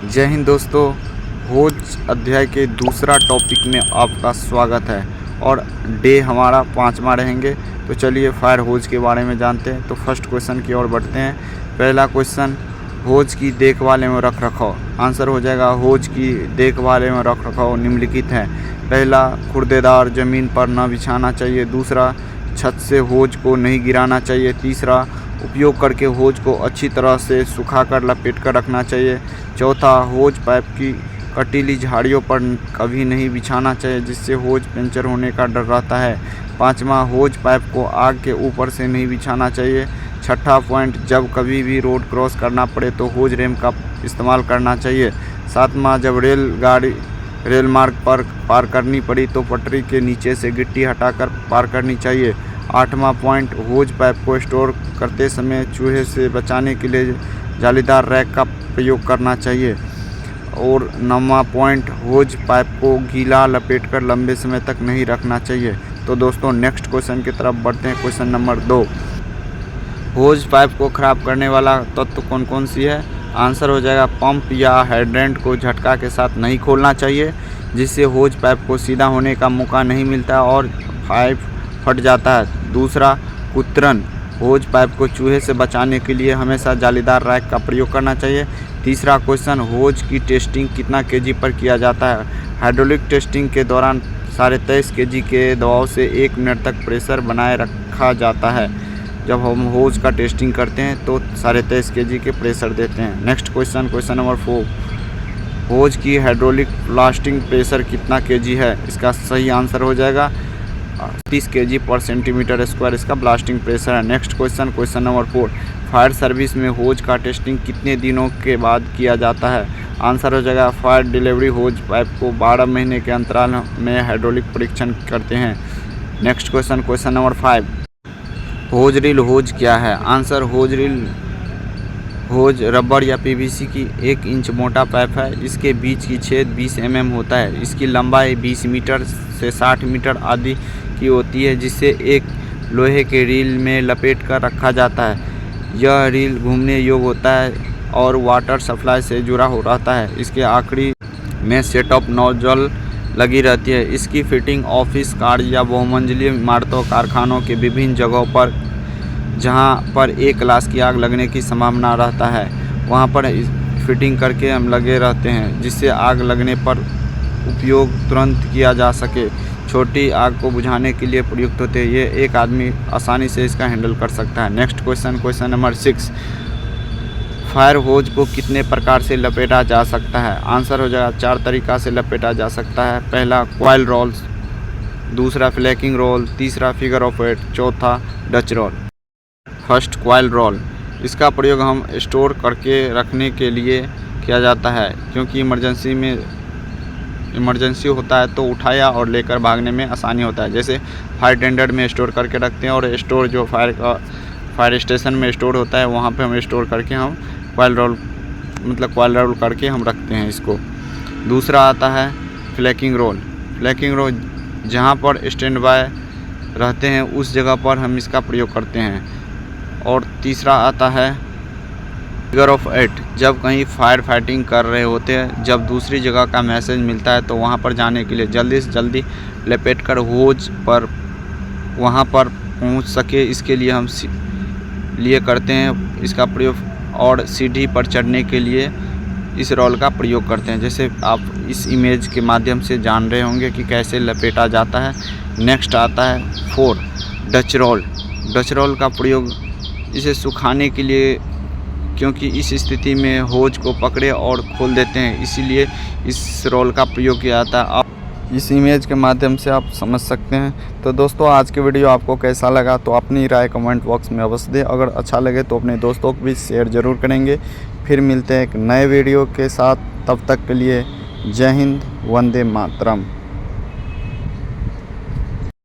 जय हिंद दोस्तों। होज अध्याय के दूसरा टॉपिक में आपका स्वागत है और डे हमारा 5वां रहेंगे। तो चलिए फायर होज के बारे में जानते हैं। तो फर्स्ट क्वेश्चन की ओर बढ़ते हैं। पहला क्वेश्चन, होज की देखभाल एवं रख रखाव। आंसर हो जाएगा होज की देखभाल एवं रख रखाव निम्नलिखित हैं। पहला, खुरदेदार ज़मीन पर न बिछाना चाहिए। दूसरा, छत से होज को नहीं गिराना चाहिए। तीसरा, उपयोग करके होज को अच्छी तरह से सुखाकर लपेट कर रखना चाहिए। चौथा, होज पाइप की कटीली झाड़ियों पर कभी नहीं बिछाना चाहिए जिससे होज पंचर होने का डर रहता है। पाँचवा, होज पाइप को आग के ऊपर से नहीं बिछाना चाहिए। छठा पॉइंट, जब कभी भी रोड क्रॉस करना पड़े तो होज रेम का इस्तेमाल करना चाहिए। सातवां, जब रेल मार्ग पर पार करनी पड़ी तो पटरी के नीचे से गिट्टी हटाकर पार करनी चाहिए। आठवां पॉइंट, होज पाइप को स्टोर करते समय चूहे से बचाने के लिए जालीदार रैक का प्रयोग करना चाहिए। और नौवां पॉइंट, होज पाइप को गीला लपेटकर लंबे समय तक नहीं रखना चाहिए। तो दोस्तों नेक्स्ट क्वेश्चन की तरफ बढ़ते हैं। क्वेश्चन नंबर 2, होज पाइप को ख़राब करने वाला तत्व कौन कौन सी है। आंसर हो जाएगा पंप या हाइड्रेंट को झटका के साथ नहीं खोलना चाहिए जिससे होज पाइप को सीधा होने का मौका नहीं मिलता और पाइप फट जाता है। दूसरा, कुतरन, होज पाइप को चूहे से बचाने के लिए हमेशा जालीदार रैक का प्रयोग करना चाहिए। तीसरा क्वेश्चन, होज की टेस्टिंग कितना केजी पर किया जाता है। हाइड्रोलिक टेस्टिंग के दौरान 23.5 केजी के दबाव से 1 मिनट तक प्रेशर बनाए रखा जाता है। जब हम होज का टेस्टिंग करते हैं तो 23.5 केजी के प्रेशर देते हैं। नेक्स्ट क्वेश्चन, क्वेश्चन नंबर 4, होज की हाइड्रोलिक ब्लास्टिंग प्रेशर कितना केजी है। इसका सही आंसर हो जाएगा 30 केजी पर सेंटीमीटर स्क्वायर इसका ब्लास्टिंग प्रेशर है। Next question, question number 4, fire service में होज का टेस्टिंग कितने दिनों के बाद किया जाता है। आंसर हो जाएगा फायर डिलीवरी होज पाइप को 12 महीने के अंतराल में हाइड्रोलिक परीक्षण करते हैं। नेक्स्ट क्वेश्चन, क्वेश्चन नंबर 5, होज रील होज क्या है। आंसर, होज रील होज रबड़ या पीवीसी की 1 इंच मोटा पाइप है। इसके बीच की छेद 20 mm होता है। इसकी लंबाई 20 मीटर से 60 मीटर आदि की होती है जिसे एक लोहे के रील में लपेट कर रखा जाता है। यह रील घूमने योग्य होता है और वाटर सप्लाई से जुड़ा हो रहता है। इसके आखिरी में सेटअप नोजल लगी रहती है। इसकी फिटिंग ऑफिस, कार या बहुमंजिली इमारतों, कारखानों के विभिन्न जगहों पर जहां पर एक क्लास की आग लगने की संभावना रहता है वहां पर फिटिंग करके हम लगे रहते हैं जिससे आग लगने पर उपयोग तुरंत किया जा सके। छोटी आग को बुझाने के लिए प्रयुक्त होते हैं। ये एक आदमी आसानी से इसका हैंडल कर सकता है। Next question, question number 6, fire hose को कितने प्रकार से लपेटा जा सकता है। आंसर हो जाएगा 4 तरीक़ा से लपेटा जा सकता है। पहला, कॉइल रोल। दूसरा, फ्लैकिंग रोल। तीसरा, फिगर ऑफ 8। चौथा, Dutch roll. First, coil roll. इसका प्रयोग हम स्टोर करके रखने के लिए किया जाता है क्योंकि इमरजेंसी होता है तो उठाया और लेकर भागने में आसानी होता है। जैसे फायर टेंडर में स्टोर करके रखते हैं और स्टोर जो फायर स्टेशन में स्टोर होता है वहाँ पे हम स्टोर करके हम कॉइल रोल करके हम रखते हैं इसको। दूसरा आता है फ्लैकिंग रोल। फ्लैकिंग रोल जहाँ पर स्टैंड बाय रहते हैं उस जगह पर हम इसका प्रयोग करते हैं। और तीसरा आता है फिगर ऑफ 8। जब कहीं फायर फाइटिंग कर रहे होते हैं, जब दूसरी जगह का मैसेज मिलता है तो वहां पर जाने के लिए जल्दी से जल्दी लपेटकर होज पर वहां पर पहुंच सके इसके लिए हम करते हैं इसका प्रयोग। और सीढ़ी पर चढ़ने के लिए इस रोल का प्रयोग करते हैं जैसे आप इस इमेज के माध्यम से जान रहे होंगे कि कैसे लपेटा जाता है। नेक्स्ट आता है 4, डच रोल। डच रोल का प्रयोग इसे सुखाने के लिए क्योंकि इस स्थिति में होज को पकड़े और खोल देते हैं इसीलिए इस रोल का प्रयोग किया जाता है। आप इस इमेज के माध्यम से आप समझ सकते हैं। तो दोस्तों आज की वीडियो आपको कैसा लगा तो अपनी राय कमेंट बॉक्स में अवश्य दें। अगर अच्छा लगे तो अपने दोस्तों को भी शेयर ज़रूर करेंगे। फिर मिलते हैं एक नए वीडियो के साथ, तब तक के लिए जय हिंद, वंदे मातरम।